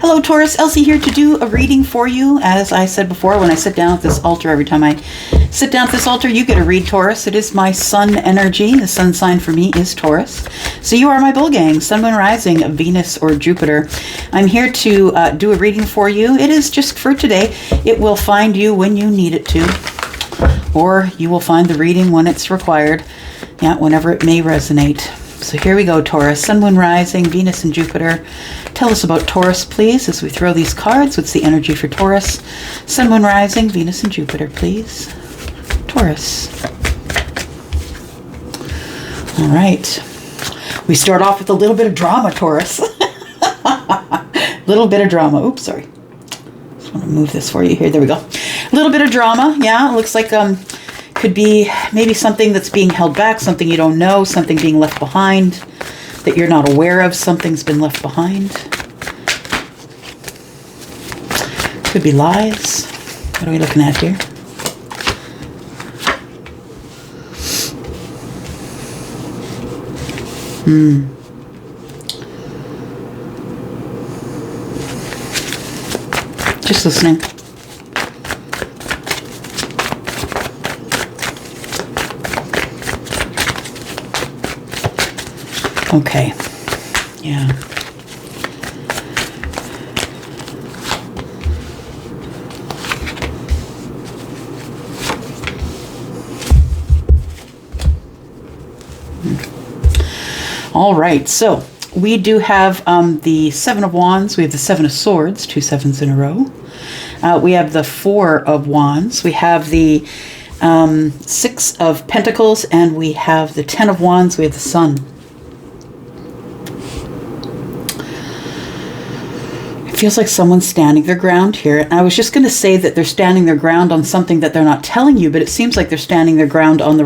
Hello Taurus, Elsie here to do a reading for you. As I said before, when I sit down at this altar, every time I sit down at this altar, you get a read, Taurus. It is my sun energy. The sun sign for me is Taurus. So you are my bull gang, sun, moon, rising, Venus or Jupiter. I'm here to do a reading for you. It is just for today. It will find you when you need it to, or you will find the reading when it's required. Yeah, whenever it may resonate. So here we go, Taurus. Sun, moon, rising, Venus and Jupiter. Tell us about Taurus, please, as we throw these cards. What's the energy for Taurus? Sun, moon, rising, Venus and Jupiter, please. Taurus. All right. We start off with a little bit of drama, Taurus. Little bit of drama. Oops, sorry. Just want to move this for you here. There we go. A little bit of drama. Yeah, it looks like could be maybe something that's being held back, something you don't know, something being left behind that you're not aware of. Something's been left behind. Could be lies. What are we looking at here? Just listening. Okay. Yeah. All right. So we do have the Seven of Wands. We have the Seven of Swords, 2 sevens in a row. We have the Four of Wands. We have the Six of Pentacles, and we have the 10 of Wands. We have the Sun. Feels like someone's standing their ground here. And I was just going to say that they're standing their ground on something that they're not telling you, but it seems like they're standing their ground on the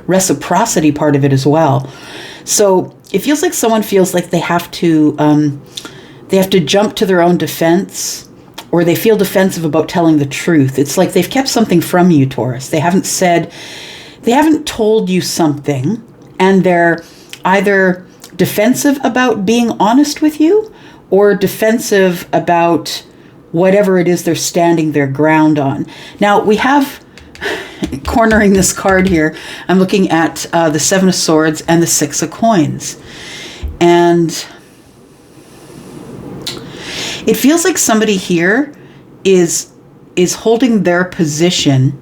reciprocity part of it as well. So it feels like someone feels like they have to jump to their own defense, or they feel defensive about telling the truth. It's like they've kept something from you, Taurus. They haven't told you something, and they're either defensive about being honest with you, or defensive about whatever it is they're standing their ground on. Now, we have, cornering this card here, I'm looking at the Seven of Swords and the Six of Coins. And it feels like somebody here is holding their position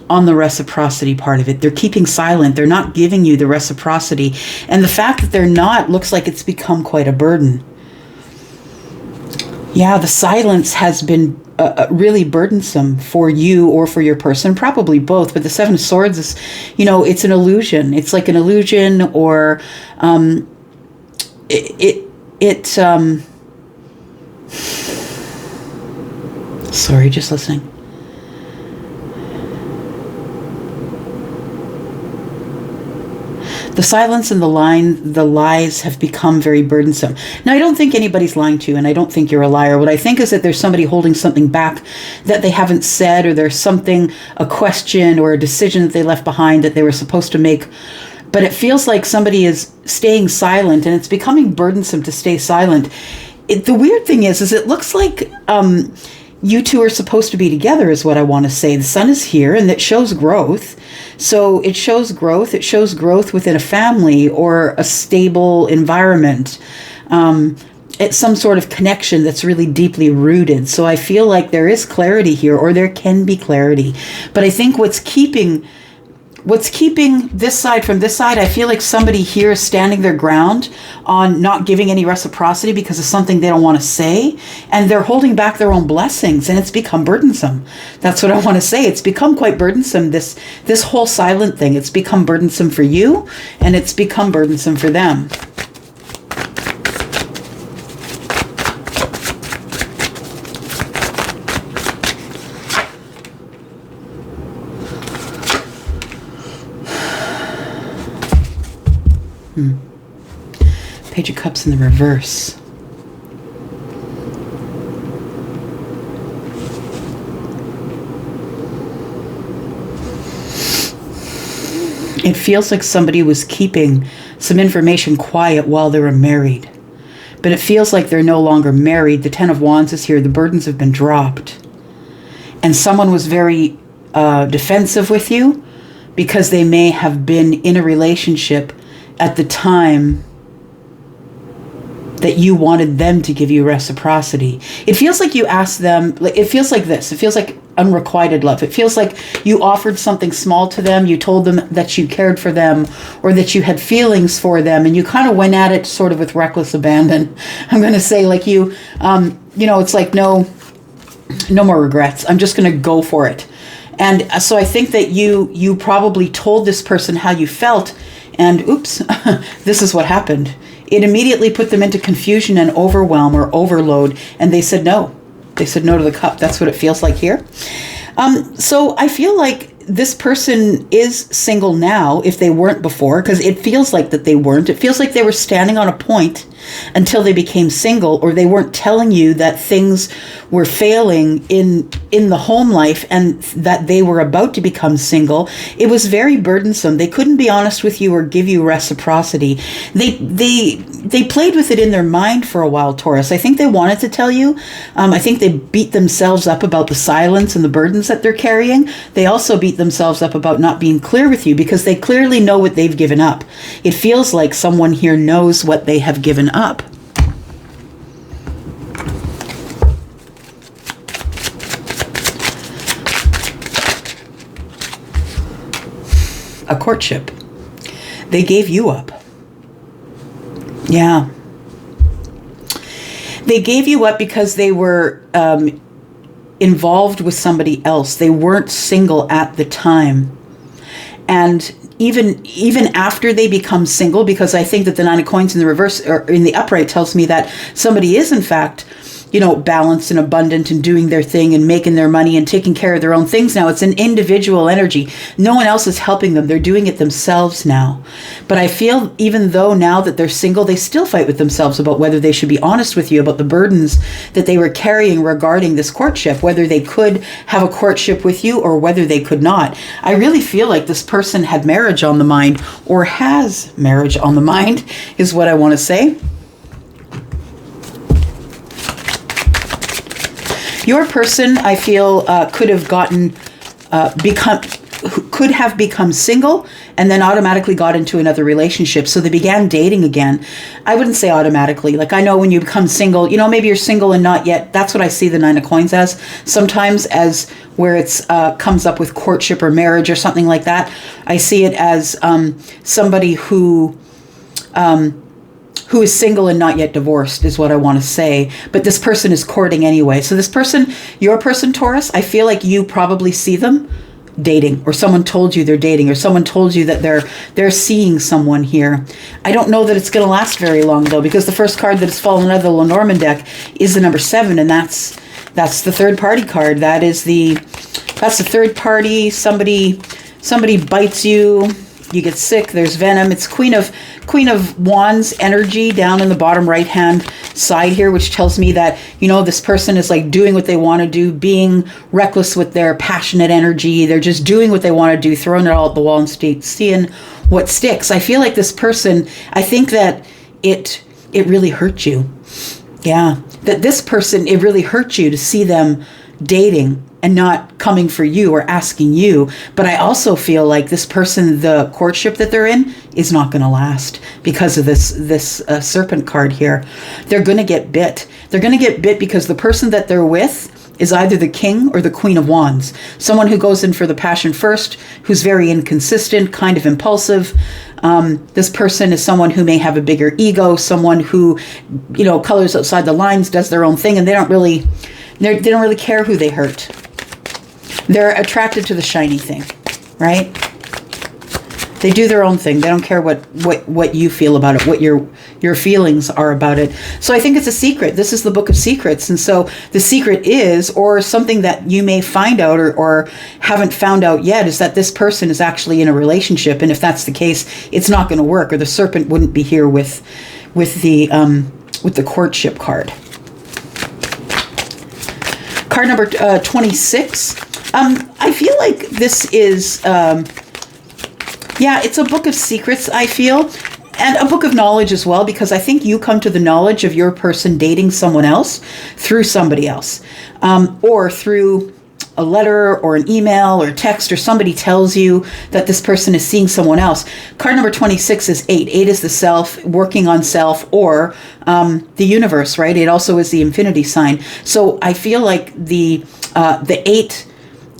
on the reciprocity part of it. They're keeping silent. They're not giving you the reciprocity. And the fact that they're not looks like it's become quite a burden. Yeah, the silence has been really burdensome for you or for your person, probably both. But the Seven of Swords is, it's an illusion. It's like an illusion, or sorry, just listening. The silence and the lies have become very burdensome. Now, I don't think anybody's lying to you, and I don't think you're a liar. What I think is that there's somebody holding something back that they haven't said, or there's a question or a decision that they left behind that they were supposed to make. But it feels like somebody is staying silent, and it's becoming burdensome to stay silent. The weird thing is it looks like you two are supposed to be together, is what I want to say. The sun is here, and it shows growth. So it shows growth. It shows growth within a family or a stable environment. It's some sort of connection that's really deeply rooted. So I feel like there is clarity here, or there can be clarity. But I think what's keeping this side from this side, I feel like somebody here is standing their ground on not giving any reciprocity because of something they don't want to say, and they're holding back their own blessings, and it's become burdensome. That's what I want to say. It's become quite burdensome, this whole silent thing. It's become burdensome for you, and it's become burdensome for them. Page of Cups in the reverse. It feels like somebody was keeping some information quiet while they were married. but it feels like they're no longer married. The Ten of Wands is here. The burdens have been dropped. And someone was very defensive with you because they may have been in a relationship at the time that you wanted them to give you reciprocity. It feels like you asked them, it feels like this. It feels like unrequited love. It feels like you offered something small to them. You told them that you cared for them or that you had feelings for them. And you kind of went at it sort of with reckless abandon. I'm going to say like you, it's like no more regrets. I'm just going to go for it. And so I think that you probably told this person how you felt, and oops, this is what happened. It immediately put them into confusion and overwhelm or overload, and they said no. They said no to the cup. That's what it feels like here. So I feel like this person is single now if they weren't before, because it feels like that they weren't. It feels like they were standing on a point until they became single, or they weren't telling you that things were failing in the home life and that they were about to become single. It was very burdensome. They couldn't be honest with you or give you reciprocity. They played with it in their mind for a while, Taurus. I think they wanted to tell you. I think they beat themselves up about the silence and the burdens that they're carrying. They also beat themselves up about not being clear with you because they clearly know what they've given up. It feels like someone here knows what they have given up. A courtship. They gave you up. Yeah. They gave you up because they were involved with somebody else. They weren't single at the time. And even after they become single, because I think that the Nine of Coins in the reverse or in the upright tells me that somebody is in fact, balanced and abundant and doing their thing and making their money and taking care of their own things now. It's an individual energy. No one else is helping them. They're doing it themselves now. But I feel even though now that they're single, they still fight with themselves about whether they should be honest with you about the burdens that they were carrying regarding this courtship, whether they could have a courtship with you or whether they could not. I really feel like this person had marriage on the mind or has marriage on the mind is what I want to say. Your person, I feel, could have become single and then automatically got into another relationship. So they began dating again. I wouldn't say automatically. Like I know when you become single, maybe you're single and not yet. That's what I see the Nine of Coins as. Sometimes as where it's comes up with courtship or marriage or something like that. I see it as somebody who is single and not yet divorced is what I want to say. But this person is courting anyway. So this person, your person, Taurus, I feel like you probably see them dating, or someone told you they're dating, or someone told you that they're seeing someone here. I don't know that it's going to last very long though, because the first card that has fallen out of the Lenormand deck is the number 7, and that's the third party card. That's the third party. Somebody bites you. You get sick, there's venom. It's Queen of Wands energy down in the bottom right hand side here, which tells me that, this person is like doing what they want to do, being reckless with their passionate energy. They're just doing what they want to do, throwing it all at the wall and seeing what sticks. I feel like this person, I think that it really hurt you. Yeah, that this person, it really hurt you to see them dating and not coming for you or asking you. But I also feel like this person, the courtship that they're in, is not going to last because of this serpent card here. They're going to get bit. They're going to get bit because the person that they're with is either the King or the Queen of Wands. Someone who goes in for the passion first, who's very inconsistent, kind of impulsive. This person is someone who may have a bigger ego, someone who, colors outside the lines, does their own thing, and they don't really care who they hurt. They're attracted to the shiny thing, right? They do their own thing. They don't care what you feel about it, what your feelings are about it. So I think it's a secret. This is the Book of Secrets. And so the secret is, or something that you may find out or haven't found out yet, is that this person is actually in a relationship. And if that's the case, it's not going to work, or the serpent wouldn't be here with the courtship card. Card number 26. I feel like this is, it's a book of secrets, I feel. And a book of knowledge as well, because I think you come to the knowledge of your person dating someone else through somebody else, or through a letter or an email or text, or somebody tells you that this person is seeing someone else. Card number 26 is 8. 8 is the self, working on self, or the universe, right? It also is the infinity sign. So I feel like the 8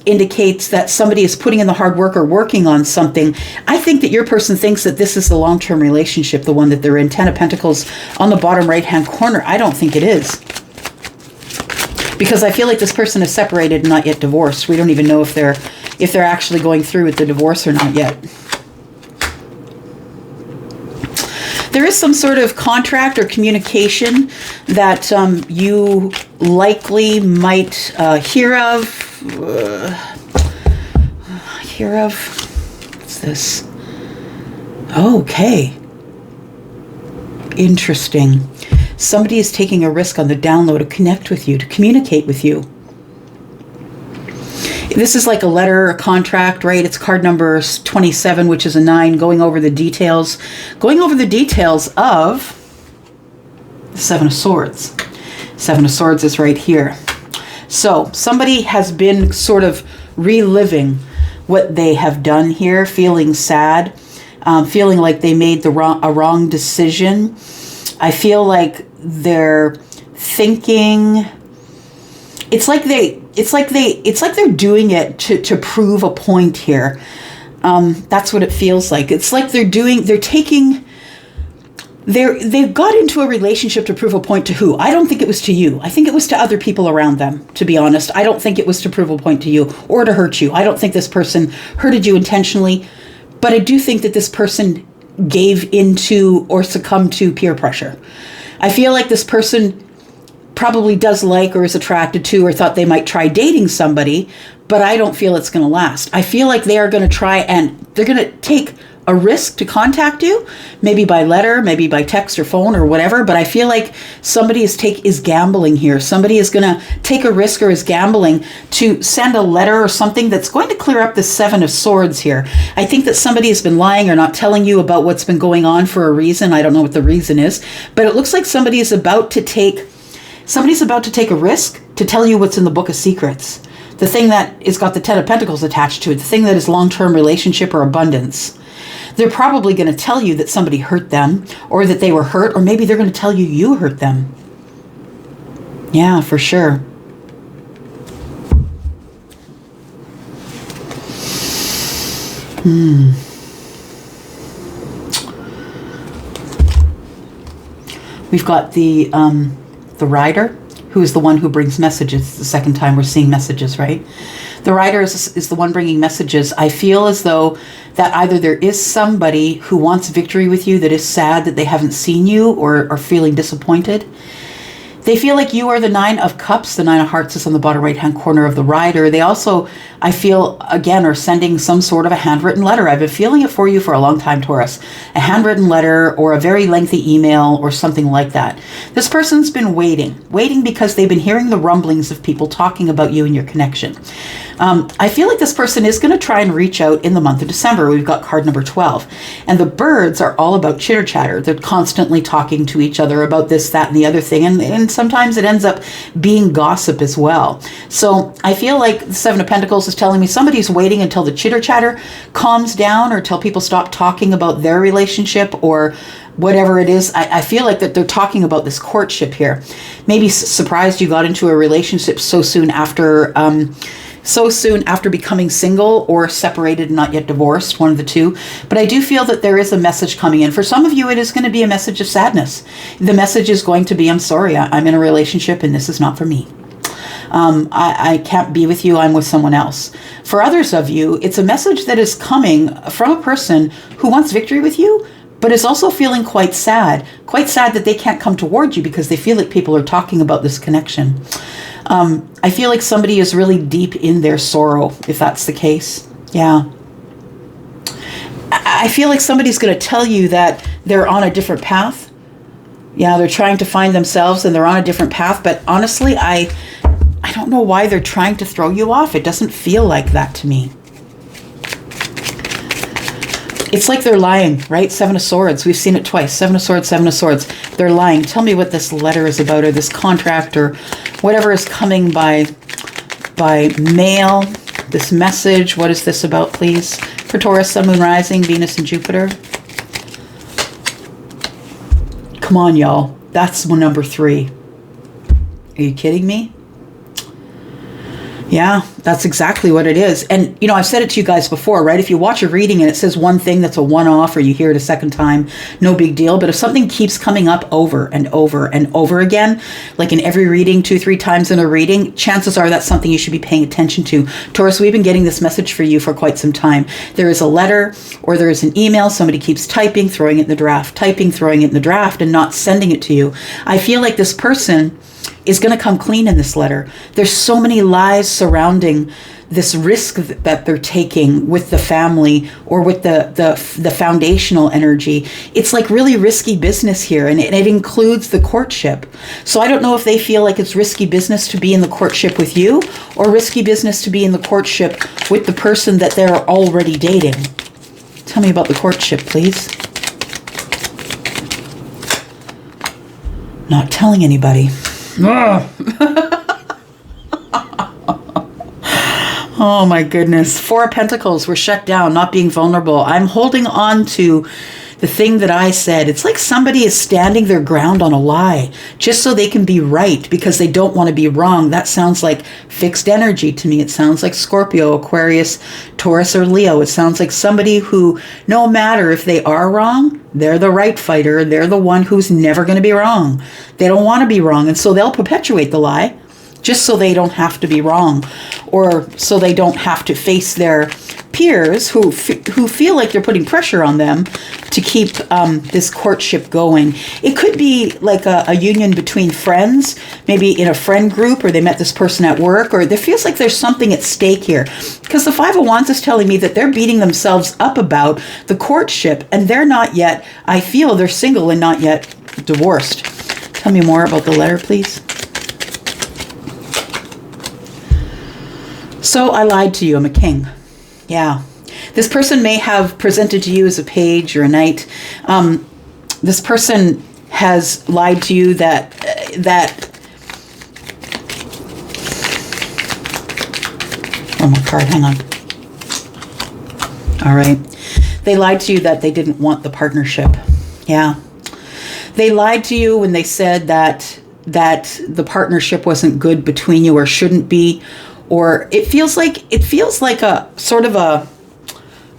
indicates that somebody is putting in the hard work or working on something. I think that your person thinks that this is the long-term relationship, the one that they're in. 10 of Pentacles on the bottom right-hand corner. I don't think it is. Because I feel like this person is separated and not yet divorced. We don't even know if they're actually going through with the divorce or not yet. There is some sort of contract or communication that you likely might hear of. What's this? Okay. Interesting. Somebody is taking a risk on the download to connect with you, to communicate with you. This is like a letter, a contract, right? It's card number 27, which is a 9, going over the details. Going over the details of the 7 of Swords. 7 of Swords is right here. So somebody has been sort of reliving what they have done here, feeling sad, feeling like they made a wrong decision. I feel like they're thinking, it's like they're doing it to prove a point here. That's what it feels like. It's like they've got into a relationship to prove a point to who? I don't think it was to you. I think it was to other people around them, to be honest. I don't think it was to prove a point to you or to hurt you. I don't think this person hurted you intentionally, but I do think that this person gave into or succumbed to peer pressure. I feel like this person probably does like or is attracted to or thought they might try dating somebody, but I don't feel it's going to last. I feel like they are going to try and they're going to take a risk to contact you, maybe by letter, maybe by text or phone or whatever, but I feel like somebody is gambling here. Somebody is going to take a risk or is gambling to send a letter or something that's going to clear up the 7 of Swords here. I think that somebody has been lying or not telling you about what's been going on for a reason. I don't know what the reason is, but it looks like somebody is about to take a risk to tell you what's in the Book of Secrets. The thing that has got the 10 of Pentacles attached to it, the thing that is long-term relationship or abundance. They're probably going to tell you that somebody hurt them or that they were hurt, or maybe they're going to tell you you hurt them. Yeah, for sure. We've got the rider, who is the one who brings messages. The second time we're seeing messages, right? The rider is the one bringing messages. I feel as though that either there is somebody who wants victory with you that is sad that they haven't seen you or are feeling disappointed. They feel like you are the 9 of Cups. The 9 of Hearts is on the bottom right-hand corner of the rider. They also, I feel, again, are sending some sort of a handwritten letter. I've been feeling it for you for a long time, Taurus. A handwritten letter or a very lengthy email or something like that. This person's been waiting because they've been hearing the rumblings of people talking about you and your connection. I feel like this person is going to try and reach out in the month of December. We've got card number 12. And the birds are all about chitter chatter. They're constantly talking to each other about this, that, and the other thing. And sometimes it ends up being gossip as well. So I feel like the 7 of Pentacles is telling me somebody's waiting until the chitter chatter calms down or till people stop talking about their relationship or whatever it is. I feel like that they're talking about this courtship here. Maybe surprised you got into a relationship so soon after becoming single or separated and not yet divorced, one of the two. But I do feel that there is a message coming in. For some of you, it is going to be a message of sadness. The message is going to be, I'm sorry, I'm in a relationship and this is not for me. I can't be with you, I'm with someone else. For others of you, it's a message that is coming from a person who wants victory with you, but is also feeling quite sad that they can't come toward you because they feel like people are talking about this connection. I feel like somebody is really deep in their sorrow, if that's the case. Yeah. I feel like somebody's going to tell you that they're on a different path. Yeah, they're trying to find themselves and they're on a different path. But honestly, I don't know why they're trying to throw you off. It doesn't feel like that to me. It's like they're lying, right? Seven of Swords. We've seen it twice. Seven of Swords, Seven of Swords. They're lying. Tell me what this letter is about, or this contract, or whatever is coming by mail. This message. What is this about, please? For Taurus, Sun, Moon, Rising, Venus, and Jupiter. Come on, y'all. That's number 3. Are you kidding me? Yeah, that's exactly what it is. And, you know, I've said it to you guys before, right? If you watch a reading and it says one thing that's a one-off, or you hear it a second time, no big deal. But if something keeps coming up over and over and over again, like in every reading, 2-3 times in a reading, chances are that's something you should be paying attention to. Taurus, we've been getting this message for you for quite some time. There is a letter or there is an email. Somebody keeps typing, throwing it in the draft, typing, throwing it in the draft, and not sending it to you. I feel like this person is going to come clean in this letter. There's so many lies surrounding this risk that they're taking with the family or with the foundational energy. It's like really risky business here, and it includes the courtship. So I don't know if they feel like it's risky business to be in the courtship with you, or risky business to be in the courtship with the person that they're already dating. Tell me about the courtship, please. Not telling anybody. Oh my goodness. 4 of Pentacles. We're shut down, not being vulnerable. I'm holding on to the thing that I said. It's like somebody is standing their ground on a lie just so they can be right because they don't want to be wrong. That sounds like fixed energy to me. It sounds like Scorpio, Aquarius, Taurus, or Leo. It sounds like somebody who, no matter if they are wrong, they're the right fighter. They're the one who's never going to be wrong. They don't want to be wrong. And so they'll perpetuate the lie just so they don't have to be wrong, or so they don't have to face their peers who feel like they're putting pressure on them to keep this courtship going. It could be like a union between friends, maybe in a friend group, or they met this person at work, or there feels like there's something at stake here. Because the 5 of Wands is telling me that they're beating themselves up about the courtship, and they're not yet, I feel they're single and not yet divorced. Tell me more about the letter, please. So I lied to you. I'm a king. Yeah. This person may have presented to you as a page or a knight. This person has lied to you that one more card, hang on. All right. They lied to you that they didn't want the partnership. Yeah. They lied to you when they said that the partnership wasn't good between you, or shouldn't be. Or it feels like a sort of a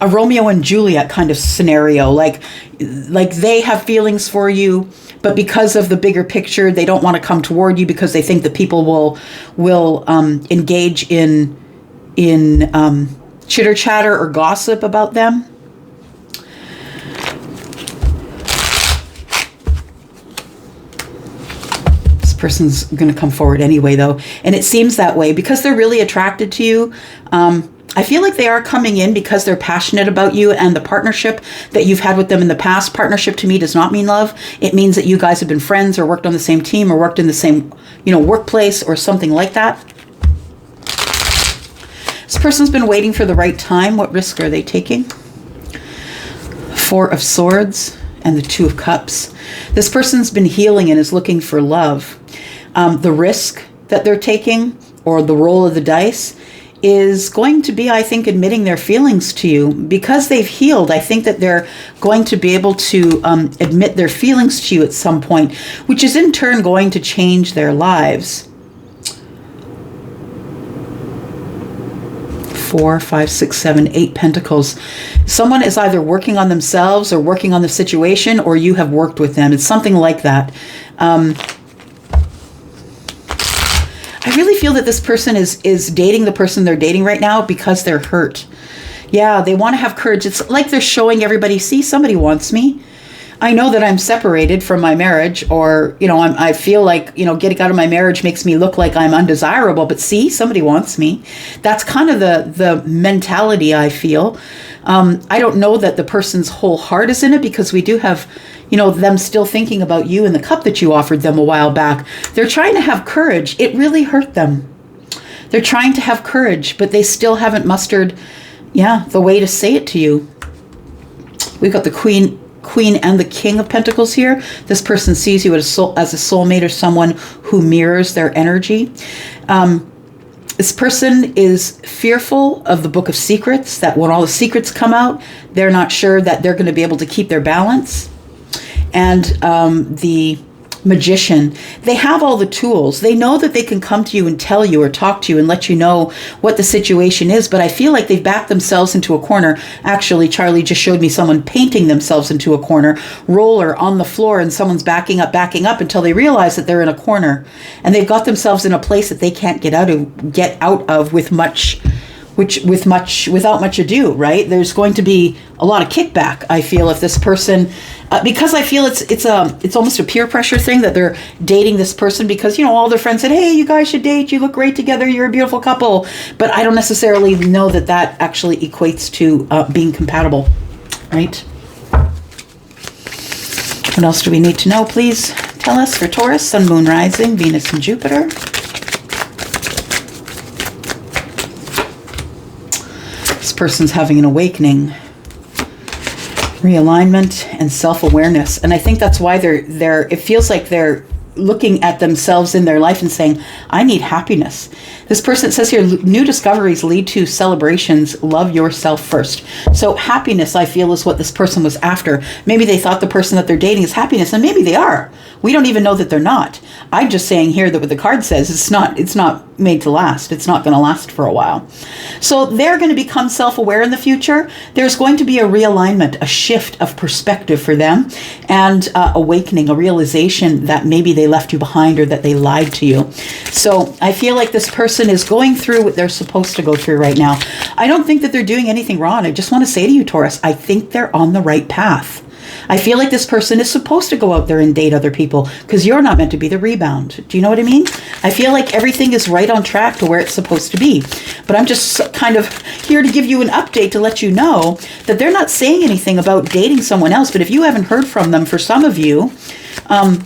Romeo and Juliet kind of scenario. Like they have feelings for you, but because of the bigger picture, they don't want to come toward you because they think that people will engage in chitter chatter or gossip about them. Person's going to come forward anyway, though, and it seems that way because they're really attracted to you. I feel like they are coming in because they're passionate about you and the partnership that you've had with them in the past. Partnership to me does not mean love. It means that you guys have been friends or worked on the same team or worked in the same, workplace or something like that. This person's been waiting for the right time. What risk are they taking? 4 of Swords and the 2 of Cups. This person's been healing and is looking for love. The risk that they're taking, or the roll of the dice, is going to be, I think, admitting their feelings to you. Because they've healed, I think that they're going to be able to admit their feelings to you at some point, which is in turn going to change their lives. 4, 5, 6, 7, 8 Pentacles. Someone is either working on themselves or working on the situation, or you have worked with them. It's something like that. I really feel that this person is dating the person they're dating right now because they're hurt. Yeah, they want to have courage. It's like they're showing everybody, see, somebody wants me. I know that I'm separated from my marriage, or, I feel like, getting out of my marriage makes me look like I'm undesirable, but see, somebody wants me. That's kind of the mentality I feel. I don't know that the person's whole heart is in it, because we do have, them still thinking about you and the cup that you offered them a while back. They're trying to have courage. It really hurt them. They're trying to have courage, but they still haven't mustered, the way to say it to you. We've got the Queen and the King of Pentacles here. This person sees you as a soulmate or someone who mirrors their energy. This person is fearful of the Book of Secrets, that when all the secrets come out, they're not sure that they're going to be able to keep their balance. And the Magician, they have all the tools. They know that they can come to you and tell you or talk to you and let you know what the situation is, but I feel like they've backed themselves into a corner. Actually, Charlie just showed me someone painting themselves into a corner, roller on the floor, and someone's backing up until they realize that they're in a corner, and they've got themselves in a place that they can't get out of without much ado, right? There's going to be a lot of kickback, I feel, if this person, because I feel it's almost a peer pressure thing that they're dating this person because, all their friends said, hey, you guys should date, you look great together, you're a beautiful couple. But I don't necessarily know that actually equates to being compatible, right? What else do we need to know? Please tell us for Taurus, Sun, Moon, Rising, Venus, and Jupiter. This person's having an awakening, realignment, and self-awareness. And I think that's why it feels like they're looking at themselves in their life and saying, I need happiness. This person, it says here, new discoveries lead to celebrations. Love yourself first. So happiness, I feel, is what this person was after. Maybe they thought the person that they're dating is happiness, and maybe they are. We don't even know that they're not. I'm just saying here that what the card says, it's not made to last. It's not going to last for a while. So they're going to become self-aware in the future. There's going to be a realignment, a shift of perspective for them, and awakening, a realization that maybe they left you behind or that they lied to you. So I feel like this person is going through what they're supposed to go through right now. I don't think that they're doing anything wrong. I just want to say to you, Taurus, I think they're on the right path. I feel like this person is supposed to go out there and date other people because you're not meant to be the rebound. Do you know what I mean? I feel like everything is right on track to where it's supposed to be. But I'm just kind of here to give you an update to let you know that they're not saying anything about dating someone else. But if you haven't heard from them, for some of you,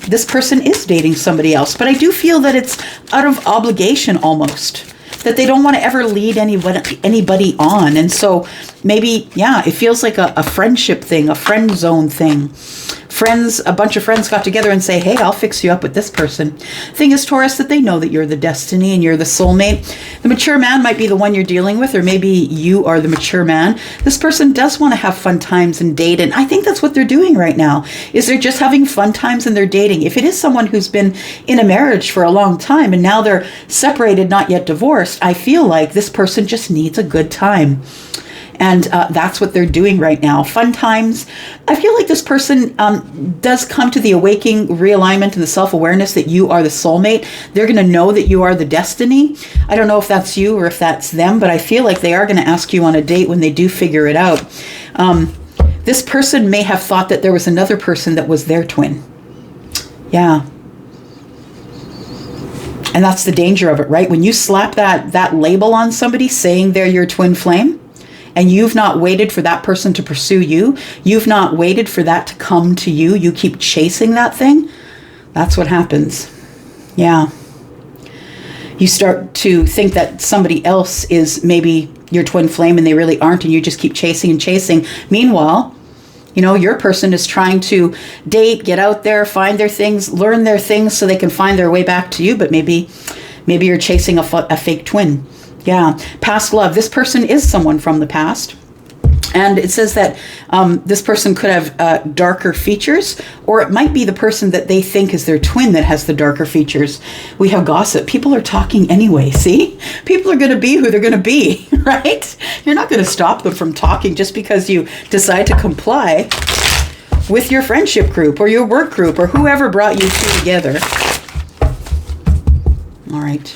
this person is dating somebody else. But I do feel that it's out of obligation almost, that they don't want to ever lead anybody on. And so maybe, it feels like a friendship thing, a friend zone thing. A bunch of friends got together and say, hey, I'll fix you up with this person. Thing is, Taurus, that they know that you're the destiny and you're the soulmate. The mature man might be the one you're dealing with, or maybe you are the mature man. This person does want to have fun times and date. And I think that's what they're doing right now, is they're just having fun times and they're dating. If it is someone who's been in a marriage for a long time and now they're separated, not yet divorced, I feel like this person just needs a good time. And that's what they're doing right now. Fun times. I feel like this person does come to the awakening, realignment, and the self-awareness that you are the soulmate. They're going to know that you are the destiny. I don't know if that's you or if that's them, but I feel like they are going to ask you on a date when they do figure it out. This person may have thought that there was another person that was their twin. Yeah. And that's the danger of it, right? When you slap that label on somebody saying they're your twin flame, and you've not waited for that person to pursue you, you've not waited for that to come to you, you keep chasing that thing, that's what happens. Yeah. You start to think that somebody else is maybe your twin flame and they really aren't, and you just keep chasing and chasing. Meanwhile, your person is trying to date, get out there, find their things, learn their things so they can find their way back to you, but maybe you're chasing a fake twin. Yeah, past love. This person is someone from the past. And it says that this person could have darker features, or it might be the person that they think is their twin that has the darker features. We have gossip. People are talking anyway, see? People are going to be who they're going to be, right? You're not going to stop them from talking just because you decide to comply with your friendship group or your work group or whoever brought you two together. All right.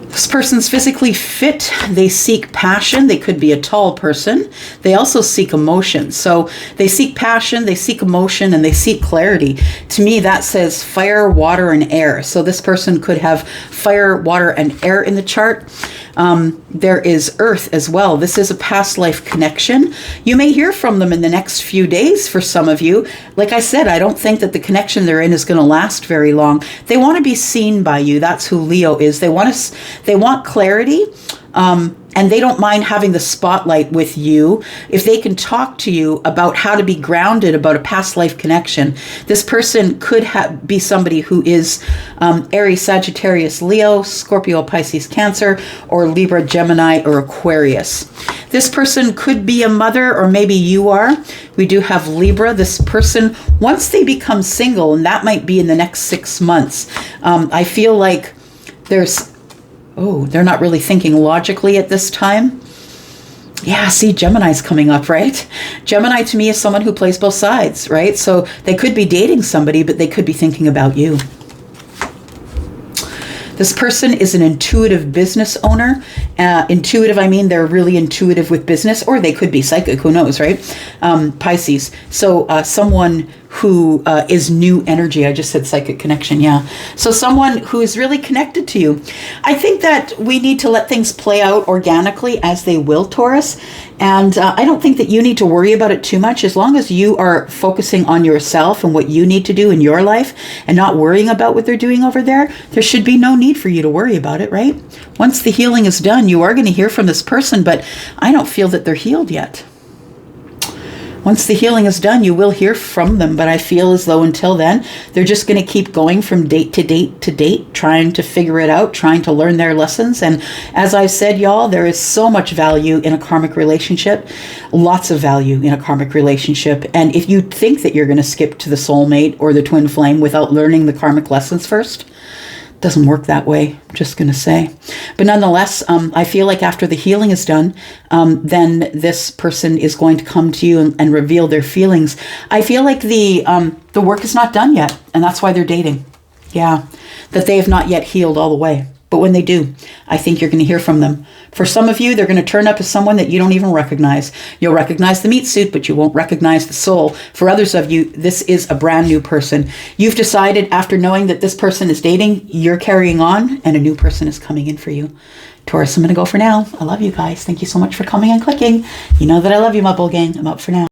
This person's physically fit. They seek passion. They could be a tall person. They also seek emotion. So they seek passion, they seek emotion, and they seek clarity. To me, that says fire, water, and air. So this person could have fire, water, and air in the chart. There is earth as well. This is a past life connection. You may hear from them in the next few days for some of you. Like I said, I don't think that the connection they're in is going to last very long. They want to be seen by you. That's who Leo is. They want clarity. And and they don't mind having the spotlight with you. If they can talk to you about how to be grounded, about a past life connection, this person could be somebody who is Aries, Sagittarius, Leo, Scorpio, Pisces, Cancer, or Libra, Gemini, or Aquarius. This person could be a mother, or maybe you are. We do have Libra. This person, once they become single, and that might be in the next 6 months, I feel like they're not really thinking logically at this time. Yeah, see, Gemini's coming up, right? Gemini to me is someone who plays both sides, right? So they could be dating somebody, but they could be thinking about you. This person is an intuitive business owner. Intuitive, I mean, they're really intuitive with business, or they could be psychic, who knows, right? Pisces. So someone who is new energy. I just said psychic connection, yeah. So someone who is really connected to you. I think that we need to let things play out organically as they will, Taurus. And I don't think that you need to worry about it too much. As long as you are focusing on yourself and what you need to do in your life and not worrying about what they're doing over there, there should be no need for you to worry about it, right? Once the healing is done, you are going to hear from this person, but I don't feel that they're healed yet. Once the healing is done, you will hear from them, but I feel as though until then, they're just going to keep going from date to date to date, trying to figure it out, trying to learn their lessons. And as I've said, y'all, there is so much value in a karmic relationship, lots of value in a karmic relationship. And if you think that you're going to skip to the soulmate or the twin flame without learning the karmic lessons first, doesn't work that way, I'm just going to say. But nonetheless, I feel like after the healing is done, then this person is going to come to you and reveal their feelings. I feel like the work is not done yet, and that's why they're dating. Yeah, that they have not yet healed all the way. But when they do, I think you're going to hear from them. For some of you, they're going to turn up as someone that you don't even recognize. You'll recognize the meat suit, but you won't recognize the soul. For others of you, this is a brand new person. You've decided after knowing that this person is dating, you're carrying on, and a new person is coming in for you. Taurus, I'm going to go for now. I love you guys. Thank you so much for coming and clicking. You know that I love you, my bull gang. I'm out for now.